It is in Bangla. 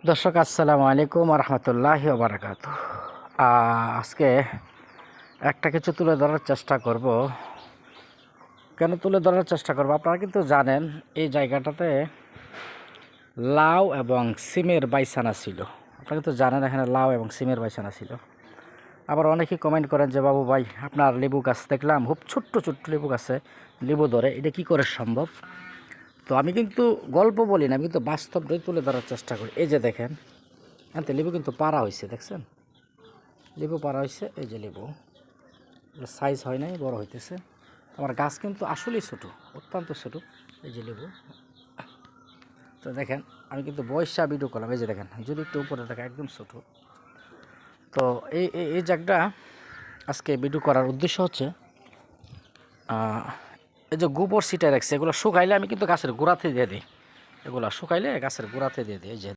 দর্শক আসসালামু আলাইকুম রহমতুল্লাহি বারাকাতু। আজকে একটা কিছু তুলে ধরার চেষ্টা করব। কেন তুলে ধরার চেষ্টা করব, আপনারা কিন্তু জানেন এই জায়গাটাতে লাউ এবং সিমের বাইসানা ছিল। আপনারা কিন্তু জানেন এখানে লাউ এবং সিমের বাইসানা ছিল। আবার অনেকেই কমেন্ট করেন যে বাবু ভাই, আপনার লেবু গাছ দেখলাম খুব ছোট্ট ছোট্ট লেবু গাছে লেবু ধরে, এটা কী করে সম্ভব? তো আমি কিন্তু গল্প বলি না, আমি কিন্তু বাস্তবটাই তুলে ধরার চেষ্টা করি। এই যে দেখেন, এতে লেবু কিন্তু পাড়া হয়েছে, দেখছেন? লেবু পাড়া হয়েছে, এই যে লেবু সাইজ হয় নাই, বড় হইতেছে। আমার গাছ কিন্তু আসলেই ছোটো, অত্যন্ত ছোটো। এই যে লেবু, তো দেখেন আমি কিন্তু বয়সা ভিডিও করলাম। এই যে দেখেন, যদি একটু উপরে থাকে একদম ছোটো। তো এই এই জায়গাটা আজকে ভিডিও করার উদ্দেশ্য হচ্ছে, এই যে গোবর ছিটায় রাখছে, এগুলো শুকাইলে আমি কিন্তু গাছের গোড়াতে দিয়ে দিই। এগুলো শুকাইলে গাছের গোড়াতে দিয়ে দিই। এই যে